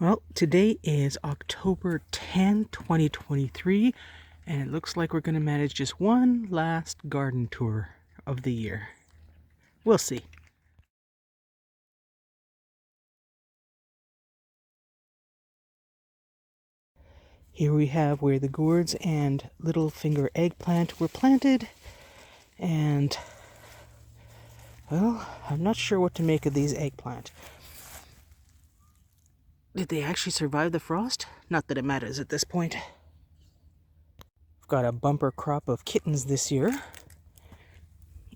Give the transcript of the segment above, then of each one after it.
Well, today is October 10, 2023, and it looks like we're going to manage just one last garden tour of the year. We'll see. Here we have where the gourds and little finger eggplant were planted, and, well, I'm not sure what to make of these eggplant. Did they actually survive the frost? Not that it matters at this point. We've got a bumper crop of kittens this year.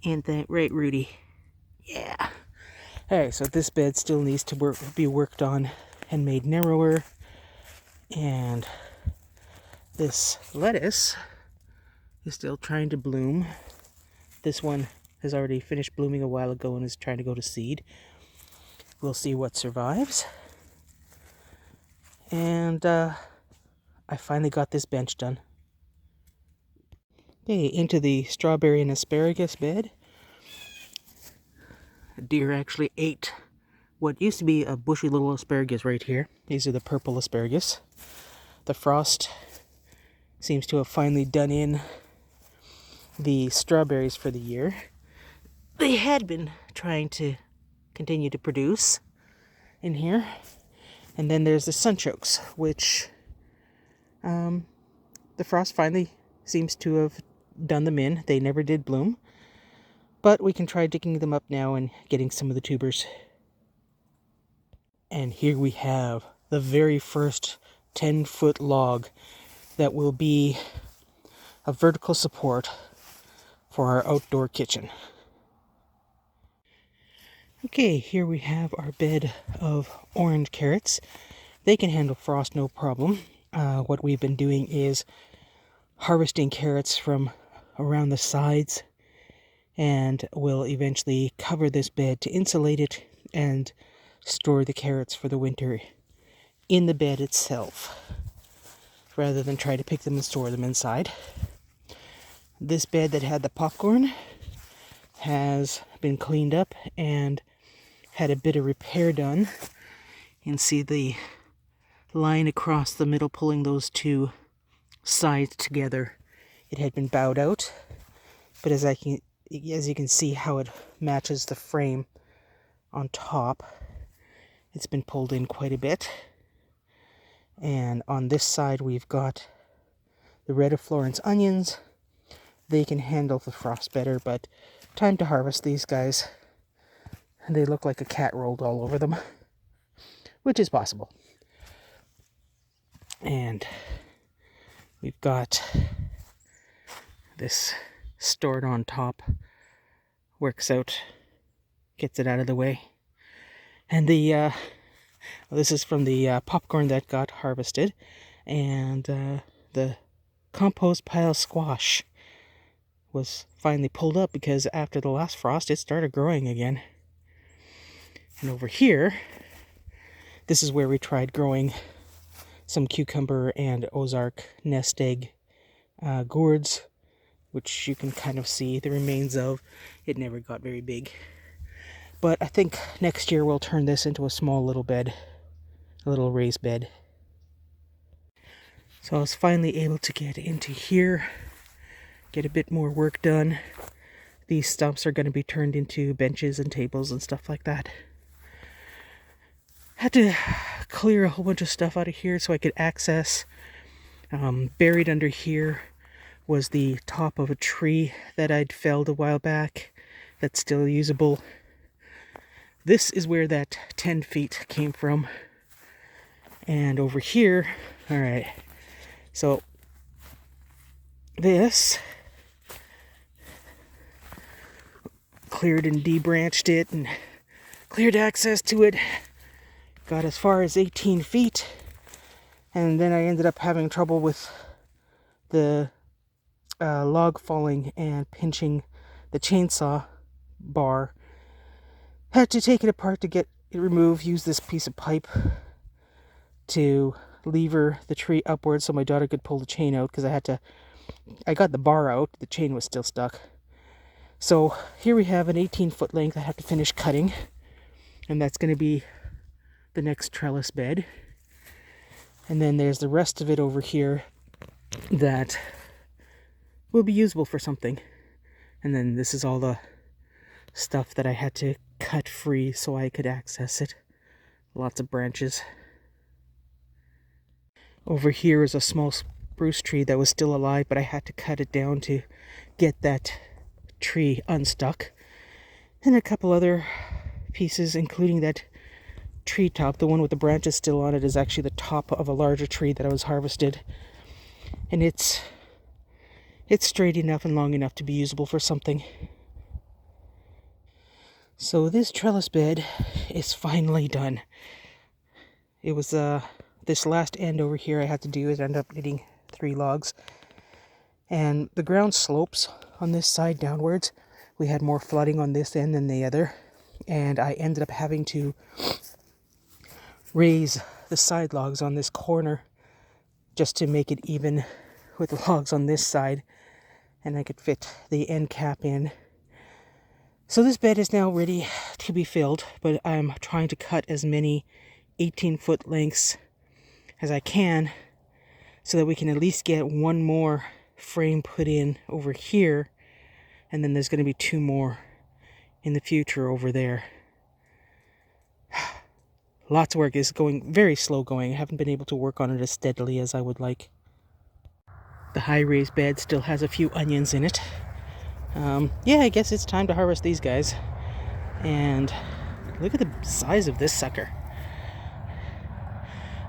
Ain't that right, Rudy? Yeah. Alright, so this bed still needs to be worked on and made narrower. And this lettuce is still trying to bloom. This one has already finished blooming a while ago and is trying to go to seed. We'll see what survives. And I finally got this bench done. Okay, into the strawberry and asparagus bed. A deer actually ate what used to be a bushy little asparagus right here. These are the purple asparagus. The frost seems to have finally done in the strawberries for the year. They had been trying to continue to produce in here. And then there's the sunchokes, which the frost finally seems to have done them in. They never did bloom. But we can try digging them up now and getting some of the tubers. And here we have the very first 10-foot log that will be a vertical support for our outdoor kitchen. Okay, here we have our bed of orange carrots. They can handle frost no problem. What we've been doing is harvesting carrots from around the sides, and we'll eventually cover this bed to insulate it and store the carrots for the winter in the bed itself, rather than try to pick them and store them inside. This bed that had the popcorn has been cleaned up and had a bit of repair done. You can see the line across the middle pulling those two sides together. It had been bowed out, but as you can see how it matches the frame on top, it's been pulled in quite a bit. And on this side we've got the red of Florence onions. They can handle the frost better, but time to harvest these guys. They look like a cat rolled all over them, which is possible. And we've got this stored on top. Works out, gets it out of the way. And this is from the popcorn that got harvested, and the compost pile squash was finally pulled up because after the last frost it started growing again. And over here, this is where we tried growing some cucumber and Ozark nest egg gourds, which you can kind of see the remains of. It never got very big. But I think next year we'll turn this into a small little bed, a little raised bed. So I was finally able to get into here, get a bit more work done. These stumps are going to be turned into benches and tables and stuff like that. Had to clear a whole bunch of stuff out of here so I could access. Buried under here was the top of a tree that I'd felled a while back that's still usable. This is where that 10 feet came from. And over here, alright, so this cleared and debranched it and cleared access to it. Got as far as 18 feet, and then I ended up having trouble with the log falling and pinching the chainsaw bar. Had to take it apart to get it removed, use this piece of pipe to lever the tree upwards so my daughter could pull the chain out, because I got the bar out, the chain was still stuck. So here we have an 18-foot length I have to finish cutting, and that's going to be the next trellis bed. And then there's the rest of it over here that will be usable for something. And then this is all the stuff that I had to cut free so I could access it. Lots of branches. Over here is a small spruce tree that was still alive, but I had to cut it down to get that tree unstuck. And a couple other pieces, including that tree top. The one with the branches still on it is actually the top of a larger tree that I was harvested. And it's straight enough and long enough to be usable for something. So this trellis bed is finally done. It was this last end over here I had to do is end up needing 3 logs. And the ground slopes on this side downwards. We had more flooding on this end than the other. And I ended up having to raise the side logs on this corner just to make it even with the logs on this side. And I could fit the end cap in. So this bed is now ready to be filled, but I'm trying to cut as many 18-foot lengths as I can so that we can at least get one more frame put in over here, and then there's going to be 2 more in the future over there. Lots of work. Is going very slow going. I haven't been able to work on it as steadily as I would like. The high raised bed still has a few onions in it. Yeah, I guess it's time to harvest these guys. And look at the size of this sucker.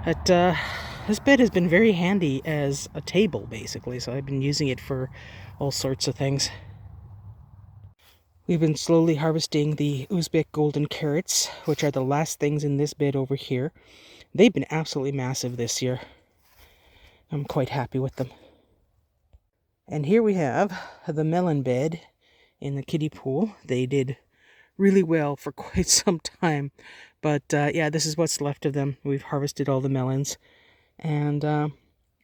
This bed has been very handy as a table, basically, so I've been using it for all sorts of things. We've been slowly harvesting the Uzbek golden carrots, which are the last things in this bed over here. They've been absolutely massive this year. I'm quite happy with them. And here we have the melon bed in the kiddie pool. They did really well for quite some time. But yeah, this is what's left of them. We've harvested all the melons. And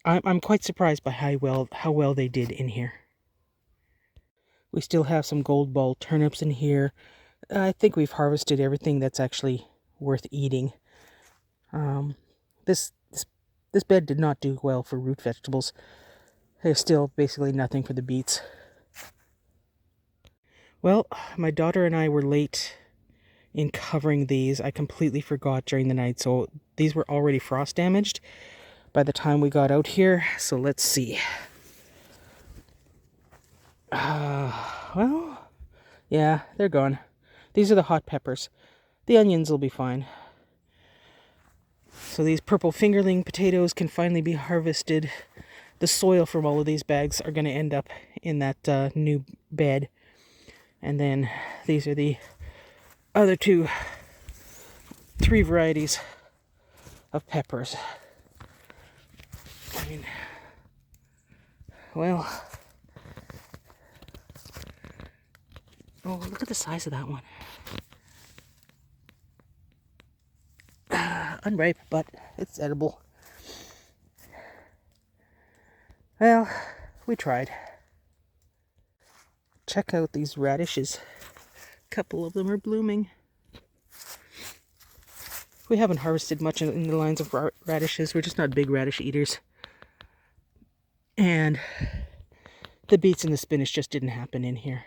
I'm quite surprised by how well they did in here. We still have some gold ball turnips in here. I think we've harvested everything that's actually worth eating. This bed did not do well for root vegetables. There's still basically nothing for the beets. Well, my daughter and I were late in covering these. I completely forgot during the night, so these were already frost damaged by the time we got out here. So let's see. Well, yeah, they're gone. These are the hot peppers. The onions will be fine. So these purple fingerling potatoes can finally be harvested. The soil from all of these bags are going to end up in that new bed. And then these are the other 3 varieties of peppers. I mean, well, oh, look at the size of that one. Unripe, but it's edible. Well, we tried. Check out these radishes. A couple of them are blooming. We haven't harvested much in the lines of radishes. We're just not big radish eaters. And the beets and the spinach just didn't happen in here.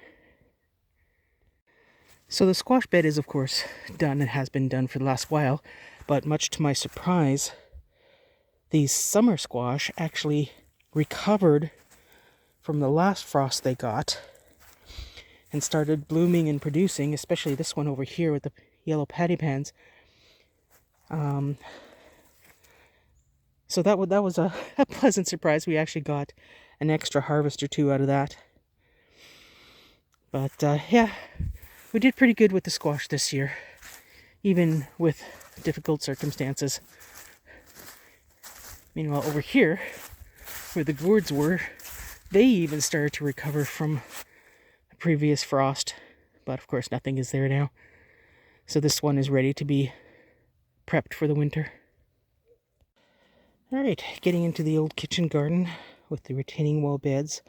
So the squash bed is, of course, done. It has been done for the last while. But much to my surprise, these summer squash actually recovered from the last frost they got and started blooming and producing, especially this one over here with the yellow patty pans. So that was a pleasant surprise. We actually got an extra harvest or 2 out of that. But yeah, we did pretty good with the squash this year, even with difficult circumstances. Meanwhile, over here, where the gourds were, they even started to recover from a previous frost. But of course, nothing is there now. So this one is ready to be prepped for the winter. Alright, getting into the old kitchen garden with the retaining wall beds.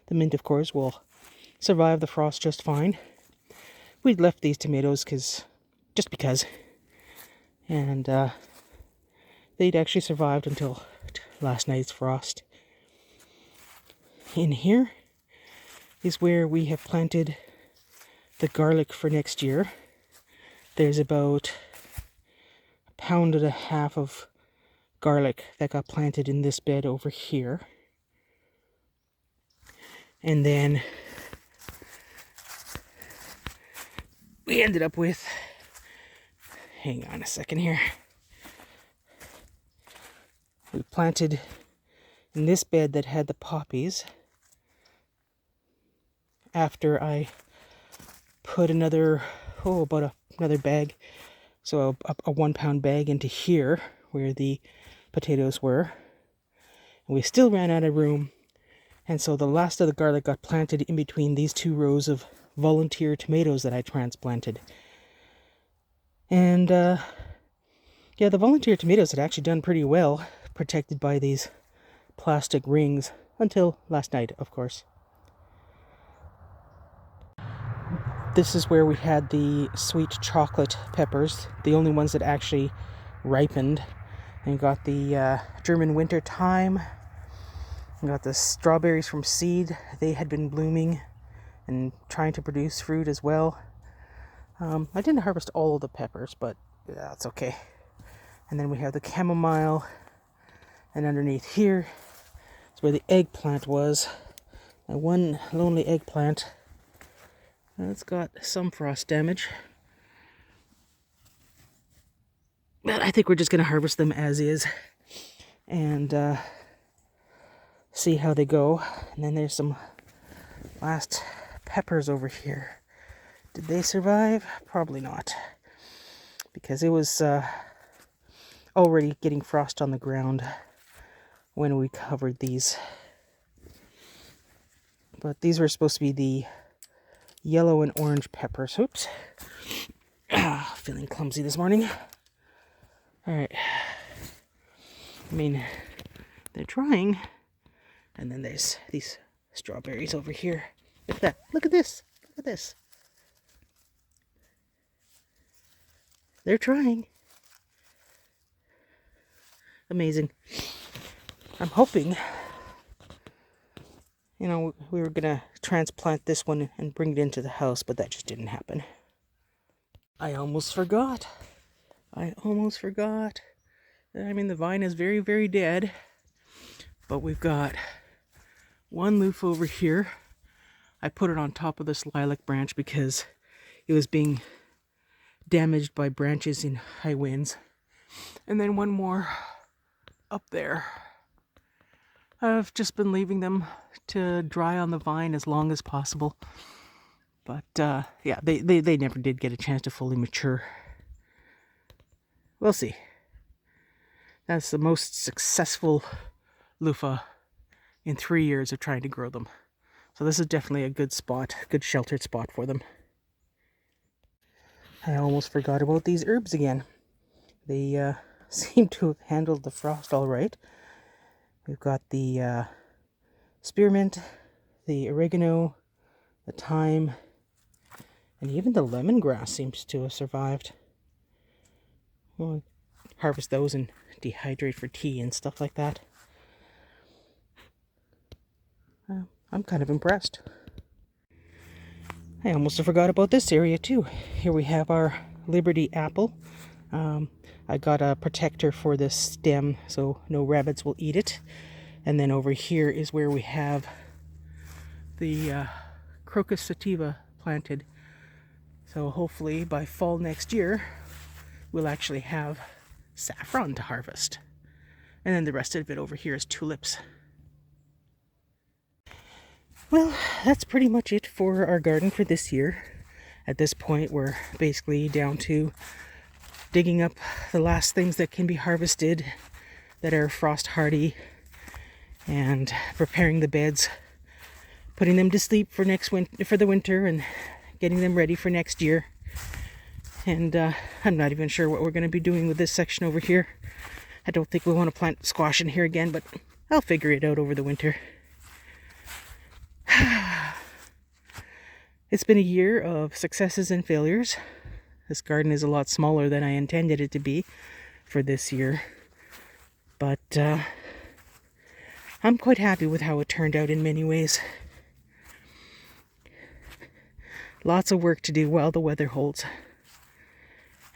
The mint, of course, will survive the frost just fine. We'd left these tomatoes just because. And they'd actually survived until last night's frost. In here is where we have planted the garlic for next year. There's about 1.5 pounds of garlic that got planted in this bed over here. And then we ended up with, hang on a second here, we planted in this bed that had the poppies. After I put another, another bag, so a 1 pound bag into here where the potatoes were. And we still ran out of room. And so the last of the garlic got planted in between these 2 rows of volunteer tomatoes that I transplanted. And yeah, the volunteer tomatoes had actually done pretty well, protected by these plastic rings, until last night, of course. This is where we had the sweet chocolate peppers, the only ones that actually ripened. And got the German winter thyme. We got the strawberries from seed. They had been blooming and trying to produce fruit as well. I didn't harvest all of the peppers, but that's okay. And then we have the chamomile. And underneath here is where the eggplant was. And one lonely eggplant. It's got some frost damage. But I think we're just going to harvest them as is. And see how they go. And then there's some last peppers over here. Did they survive? Probably not. Because it was already getting frost on the ground when we covered these. But these were supposed to be the yellow and orange peppers. Oops. Feeling clumsy this morning. Alright. I mean, they're trying. And then there's these strawberries over here. Look at that. Look at this. Look at this. They're trying. Amazing. I'm hoping, we were going to transplant this one and bring it into the house, but that just didn't happen. I almost forgot. I mean, the vine is very, very dead. But we've got one leaf over here. I put it on top of this lilac branch because it was being damaged by branches in high winds. And then one more up there. I've just been leaving them to dry on the vine as long as possible. But yeah, they never did get a chance to fully mature. We'll see. That's the most successful loofah in 3 years of trying to grow them. So this is definitely a good spot, good sheltered spot for them. I almost forgot about these herbs again. They seem to have handled the frost all right. We've got the spearmint, the oregano, the thyme, and even the lemongrass seems to have survived. We'll harvest those and dehydrate for tea and stuff like that. I'm kind of impressed. I almost forgot about this area too. Here we have our Liberty apple. I got a protector for this stem so no rabbits will eat it. And then over here is where we have the Crocus sativa planted. So hopefully by fall next year, we'll actually have saffron to harvest. And then the rest of it over here is tulips. Well, that's pretty much it for our garden for this year. At this point, we're basically down to digging up the last things that can be harvested that are frost hardy and preparing the beds, putting them to sleep for the winter and getting them ready for next year. And I'm not even sure what we're going to be doing with this section over here. I don't think we want to plant squash in here again, but I'll figure it out over the winter. It's been a year of successes and failures. This garden is a lot smaller than I intended it to be for this year. But I'm quite happy with how it turned out in many ways. Lots of work to do while the weather holds,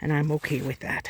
and I'm okay with that.